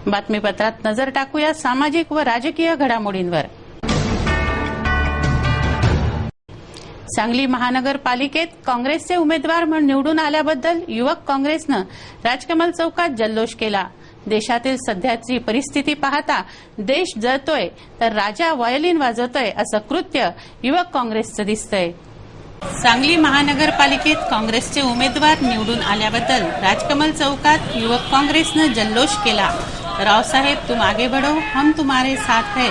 बातमीपत्रात नजर टाकूया सामाजिक व राजकीय घडामोडींवर। सांगली महानगरपालिकेत काँग्रेसचे उमेदवार म्हणून निवडून आल्याबद्दल युवक काँग्रेसनं राजकमल चौकात जल्लोष केला। देशातील सध्याची परिस्थिती पाहता देश जळतोय तर राजा व्हायोलिन वाजवतोय असं कृत्य युवक काँग्रेसचं दिसतंय। सांगली महानगरपालिकेत काँग्रेसचे उमेदवार निवडून आल्याबद्दल राजकमल चौकात युवक काँग्रेसनं जल्लोष केला। रावसाहेब तुम आगे बढ़ो, हम तुम्हारे साथ है,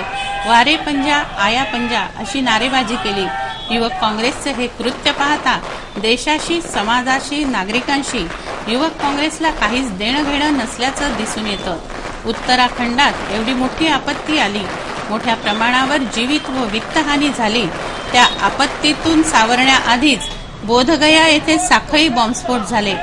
वारे पंजा आया पंजा अशी नारेबाजी केली। युवक काँग्रेसचे हे कृत्य पाहता देशाशी, समाजाशी, नागरिकांशी युवक काँग्रेसला काहीच देणं घेणं नसल्याचं दिसून येतं। उत्तराखंडात एवढी मोठी आपत्ती आली, मोठ्या प्रमाणावर जीवित व वित्तहानी झाली। त्या आपत्तीतून सावरण्याआधीच बोधगया येथे साखळी बॉम्बस्फोट झाले,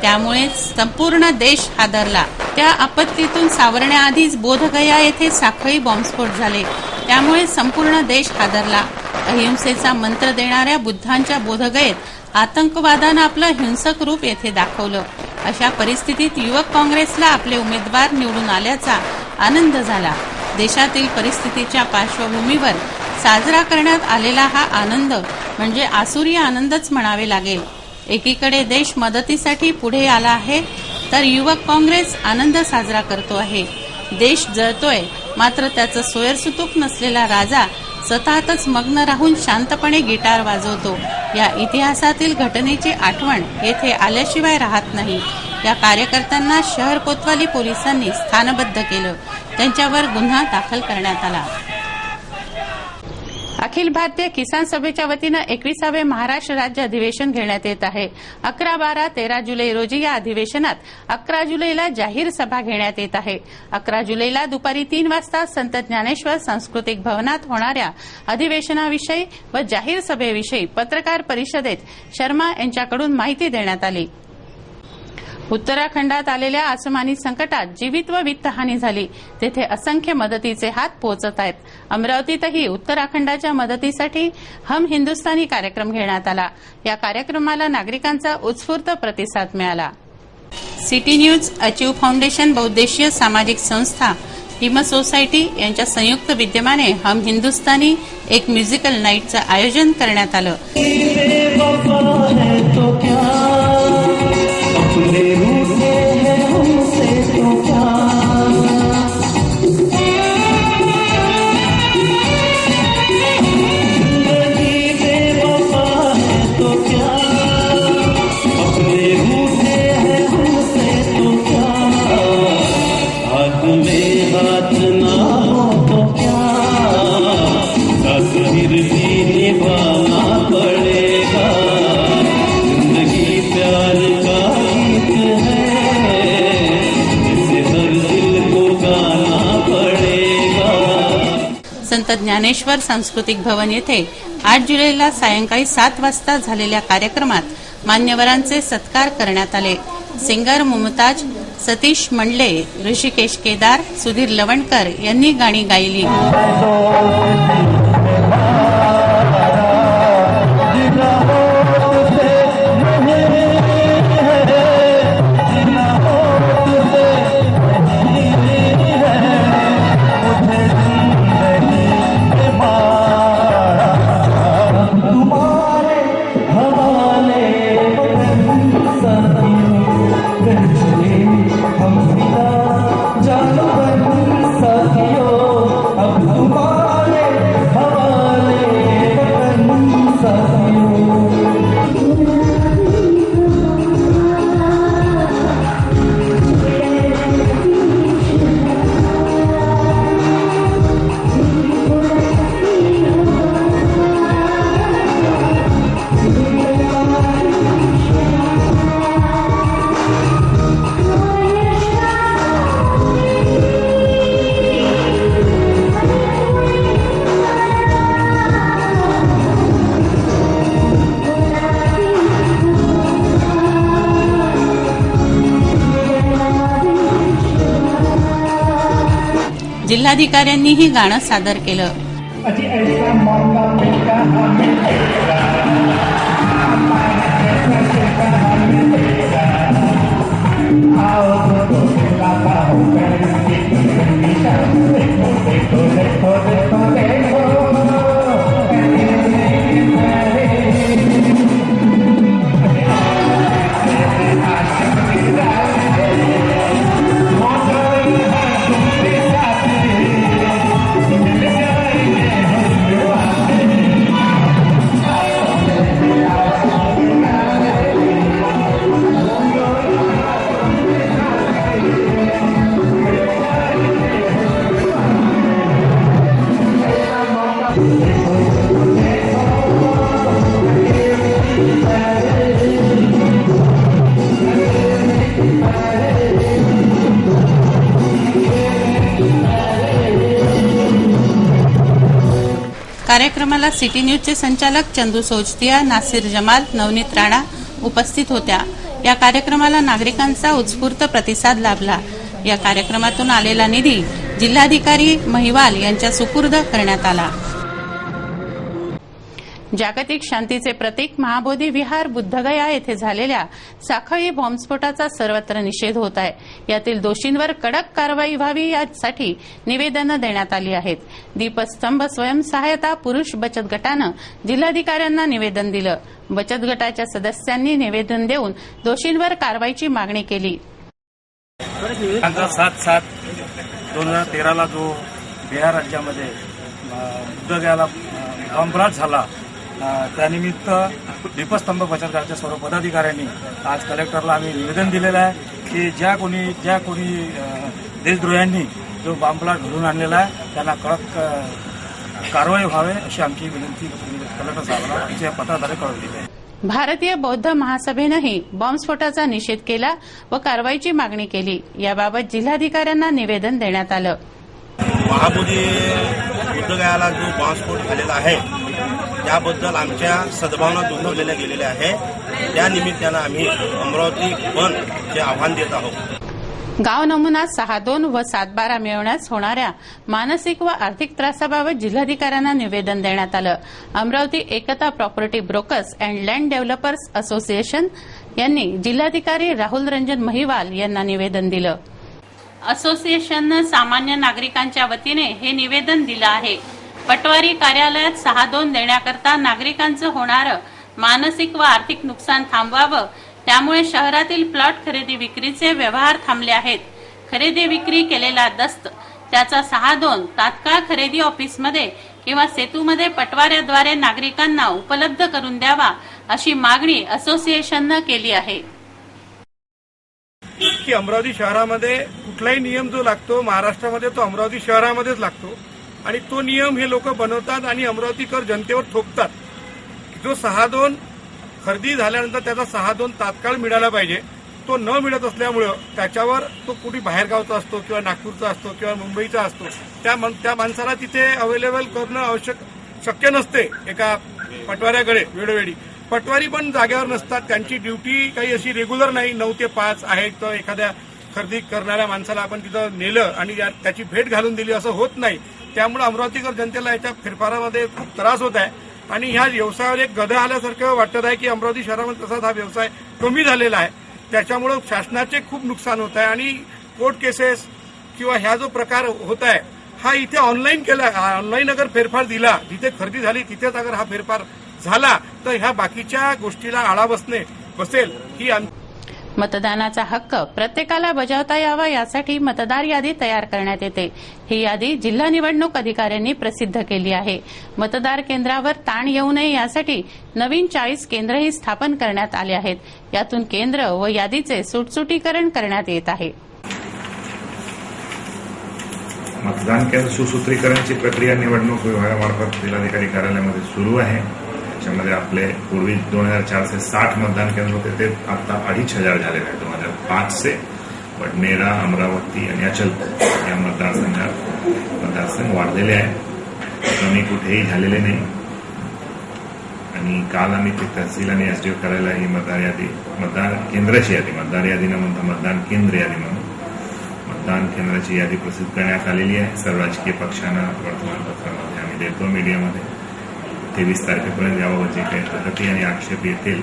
त्यामुळे संपूर्ण देश हादरला। त्या आपत्तीतून सावरण्याआधीच बोधगया येथे साखळी बॉम्बस्फोट झाले, त्यामुळे संपूर्ण देश हादरला। अहिंसेचा मंत्र देणाऱ्या बुद्धांच्या बोधगयेत आतंकवादानं आपलं हिंसक रूप येथे दाखवलं। अशा परिस्थितीत युवक काँग्रेसला आपले उमेदवार निवडून आल्याचा आनंद झाला। देशातील परिस्थितीच्या पार्श्वभूमीवर साजरा करण्यात आलेला हा आनंद म्हणजे आसुरी आनंदच म्हणावे लागेल। एकीकडे देश मदतीसाठी पुढे आला आहे तर युवक काँग्रेस आनंद साजरा करतो आहे। देश जळतोय मात्र त्याचं सोयरसुतूक नसलेला राजा सततच मग्न राहून शांतपणे गिटार वाजवतो। या इतिहासातील घटनेची आठवण येथे आल्याशिवाय राहत नाही। या कार्यकर्त्यांना शहर कोतवाली पोलिसांनी स्थानबद्ध केलं, त्यांच्यावर गुन्हा दाखल करण्यात आला। अखिल भारतीय किसान सभेच्या वतीनं 21वे महाराष्ट्र राज्य अधिवेशन घेण्यात येत आहे। 11, 12, 13 जुलै रोजी या अधिवेशनात 11 जुलैला जाहीर सभा घेण्यात येत आहे। 11 जुलैला दुपारी 3 वाजता संत ज्ञानेश्वर सांस्कृतिक भवनात होणाऱ्या अधिवेशनाविषयी व जाहीर सभेविषयी पत्रकार परिषदेत शर्मा यांच्याकडून माहिती देण्यात आली। उत्तराखंडात आलेल्या आसमानी संकटात जीवित व वित्तहानी झाली, तेथे असंख्य मदतीचे हात पोहोचत आहेत। अमरावतीतही उत्तराखंडाच्या मदतीसाठी हम हिंदुस्थानी कार्यक्रम घेण्यात आला। या कार्यक्रमाला नागरिकांचा उत्स्फूर्त प्रतिसाद मिळाला। सिटी न्यूज, अचीव फाउंडेशन, बहुउद्देशीय सामाजिक संस्था हिम सोसायटी यांच्या संयुक्त विद्यमाने हम हिंदुस्थानी एक म्युझिकल नाईटचं आयोजन करण्यात आलं। संत ज्ञानेश्वर सांस्कृतिक भवन येथे 8 जुलैला सायंकाळी 7 वाजता झालेल्या कार्यक्रमात मान्यवरांचे सत्कार करण्यात आले। सिंगर मुमताज, सतीश मंडले, ऋषिकेश केदार, सुधीर लवणकर यांनी गाणी गायली। जिल्हाधिकाऱ्यांनीही गाणं सादर केलं। आओ तो कार्यक्रमाला सिटी न्यूजचे संचालक चंदू सोजतिया, नासिर जमाल, नवनीत राणा उपस्थित होत्या। या कार्यक्रमाला नागरिकांचा उत्स्फूर्त प्रतिसाद लाभला। या कार्यक्रमातून आलेला निधी जिल्हाधिकारी महिवाल यांच्या सुपूर्द करण्यात आला। जागतिक शांतीचे प्रतीक महाबोधी विहार बुद्धगया येथे झालेल्या साखळी बॉम्बस्फोटाचा सर्वत्र निषेध होत आहे। यातील दोषींवर कडक कारवाई व्हावी यासाठी निवेदनं देण्यात आली आहेत। दीपस्तंभ स्वयंसहायता पुरुष बचत गटानं जिल्हाधिकाऱ्यांना निवेदन दिलं। बचत गटाच्या सदस्यांनी निवेदन देऊन दोषींवर कारवाईची मागणी केली। 7/7/2013 जो बिहार राज्यामध्ये बुद्धगयाला बॉम्बब्लास्ट झाला, त्यानिमित्त दीपस्तंभ बचत गटाच्या सर्व पदाधिकाऱ्यांनी आज कलेक्टरला आम्ही निवेदन दिलेलं आहे की ज्या कोणी देशद्रोह्यांनी जो बॉम्बब्लास्ट घडवून आणलेला आहे त्यांना कडक कारवाई व्हावी अशी आमची विनंती कलेक्टर साहेबांना आमच्या पत्राद्वारे कळवली आहे। भारतीय बौद्ध महासभेनंही बॉम्बस्फोटाचा निषेध केला व कारवाईची मागणी केली। याबाबत जिल्हाधिकाऱ्यांना निवेदन देण्यात आलं। महाबोधी बुद्धगयाला जो बॉम्बस्फोट झालेला आहे त्याबद्दल आमच्या सद्भावना दुखावलेल्या गेलेल्या आहे। त्या निमित्तानं आम्ही अमरावती बंदचे आव्हान देत आहोत। गाव नमुना 6-2 व 7-12 मिळवण्यास होणाऱ्या मानसिक व आर्थिक त्रासाबाबत जिल्हाधिकाऱ्यांना निवेदन देण्यात आलं। Amravati Ekta property brokers and land developers association यांनी जिल्हाधिकारी राहुल रंजन महिवाल यांना निवेदन दिलं। असोसिएशननं सामान्य नागरिकांच्या वतीने हे निवेदन दिलं आहे। पटवारी कार्यालयात 6-2 देण्याकरता नागरिकांचं होणारं मानसिक व आर्थिक नुकसान थांबवावं, त्यामुळे शहरातील प्लॉट खरेदी विक्रीचे व्यवहार थांबले आहेत। खरेदी विक्री केलेला दस्त त्याचा 6-2 तात्काळ खरेदी ऑफिसमध्ये किंवा सेतूमध्ये पटवाऱ्याद्वारे नागरिकांना उपलब्ध करून द्यावा अशी मागणी असोसिएशननं केली आहे। की अमरावती शहरामध्ये कुठलाही नियम जो लागतो महाराष्ट्रामध्ये तो अमरावती शहरामध्येच लागतो आणि तो नियम हे लोक बनवतात आणि अमरावतीकर जनतेवर थोपतात। जो 6-2 खरेदी झाल्यानंतर त्याचा 6-2 तात्काळ मिळाला पाहिजे, तो न मिळत असल्यामुळं त्याच्यावर तो कुठे बाहेरगावचा असतो किंवा नागपूरचा असतो किंवा मुंबईचा असतो, त्या माणसाला तिथे अवेलेबल करणं शक्य नसते एका पटवाऱ्याकडे। वेळोवेळी पटवारी पण जागेवर नसतात, त्यांची ड्युटी काही अशी रेग्युलर नाही 9 ते 5 आहे। तर एखाद्या खरेदी करणाऱ्या माणसाला आपण तिथं नेलं आणि त्याची भेट घालून दिली असं होत नाही। त्यामुळे अमरावतीकर जनतेला याच्या फेरफारामध्ये खूप त्रास होत आहे आणि ह्या व्यवसायावर एक गदा आल्यासारखं वाटत आहे की अमरावती शहरामध्ये तसाच हा व्यवसाय कमी झालेला आहे। त्याच्यामुळे शासनाचे खूप नुकसान होत आहे आणि कोर्ट केसेस किंवा ह्या जो प्रकार होत आहे हा इथे ऑनलाईन केला, ऑनलाईन अगर फेरफार दिला, जिथे खरेदी झाली तिथेच अगर हा फेरफार झाला तर ह्या बाकीच्या गोष्टीला आळा बसेल ही मतदानाचा हक्क प्रत्येकाला बजावता यावा यासाठी मतदार यादी तयार करण्यात येते। ही यादी जिल्हा निवडणूक अधिकाऱ्यांनी प्रसिद्ध केली आहे। मतदार केंद्रावर ताण येऊ नये यासाठी नवीन 40 केंद्रही स्थापन करण्यात आले आहेत। यातून केंद्र व यादीचे सुटसुटीकरण करण्यात येत आहे। मतदान केंद्र सुसूत्रीकरणाची प्रक्रिया निवडणूक विभागामार्फत जिल्हाधिकारी कार्यालयामध्ये सुरू आहे। त्याच्यामध्ये आपले पूर्वी 2460 मतदान केंद्र होते ते आता 2500 झालेले आहेत। 2005 से वडनेरा, अमरावती आणि अचलपूर या मतदारसंघ वाढलेले आहे, कमी कुठेही झालेले नाही। आणि काल आम्ही ते तहसील आणि एसडीओ कार्यालय ही मतदान केंद्राची यादी, मतदार यादी न म्हणता मतदान केंद्र यादी म्हणून मतदान केंद्राची यादी प्रसिद्ध करण्यात आलेली आहे। सर्व राजकीय पक्षांना वर्तमानपत्रामध्ये आम्ही देतो, मीडियामध्ये 23 तारखेपर्यंत याबाबत जे काही तक्रारी आणि आक्षेप येतील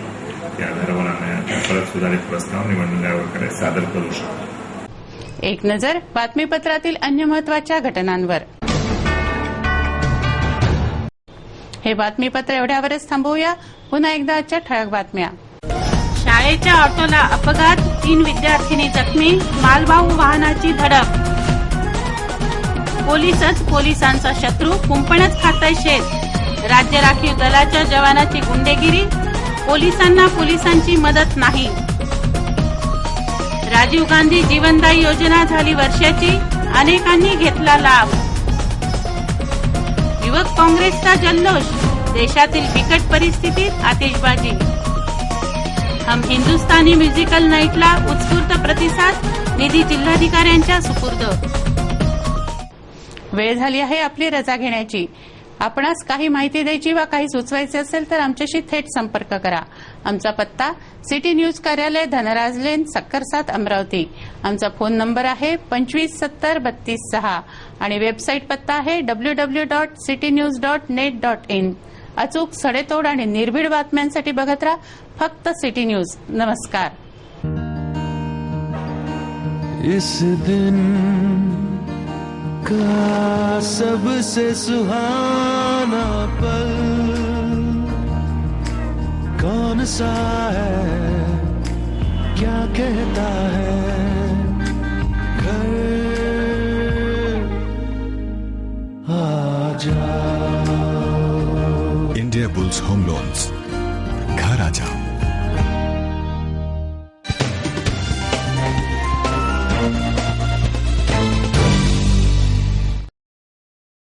त्या आधारावर आम्ही परत सुधारित प्रस्ताव निवडणूक आयोगाकडे सादर करू शकतो। एक नजर बातमीपत्रातील अन्य महत्त्वाच्या घटनांवर। हे बातमीपत्र एवढ्यावरच थांबवूया। पुन्हा एकदा आजच्या ठळक बातम्या। शाळेच्या ऑटोला अपघात, 3 विद्यार्थिनी जखमी, मालवाहू वाहनाची धडक। पोलीसच पोलिसांचा शत्रू, कुंपणच खाताय शेत। राज्य राखीव दलाच्या जवानाची गुंडेगिरी, पोलिसांना पोलिसांची मदत नाही। राजीव गांधी जीवनदायी योजना झाली वर्षाची, अनेकांनी घेतला लाभ। युवक काँग्रेसचा जल्लोष, देशातील बिकट परिस्थितीत आतिषबाजी। हम हिंदुस्थानी म्युझिकल नाईटला उत्स्फूर्त प्रतिसाद, निधी जिल्हाधिकाऱ्यांच्या सुपूर्द। वेळ झाली आहे आपली रजा घेण्याची। आपणास काही माहिती द्यायची वा काही सुचवायचे असेल तर आमच्याशी थेट संपर्क करा. आमचा पत्ता सिटी न्यूज कार्यालय धनराज लेन सक्कर 7 अमरावती. आमचा फोन नंबर आहे 25703236 आणि वेबसाईट पत्ता आहे www.citynews.net.in. अचूक, सडेतोड आणि निर्भीड बातम्यांसाठी बघत राहा फक्त सिटी न्यूज. नमस्कार. इस दिन का सबसे सुहाना पल कौन सा है, क्या कहता है घर आ जाओ. इंडिया बुल्स होम लोन्स, घर आजा.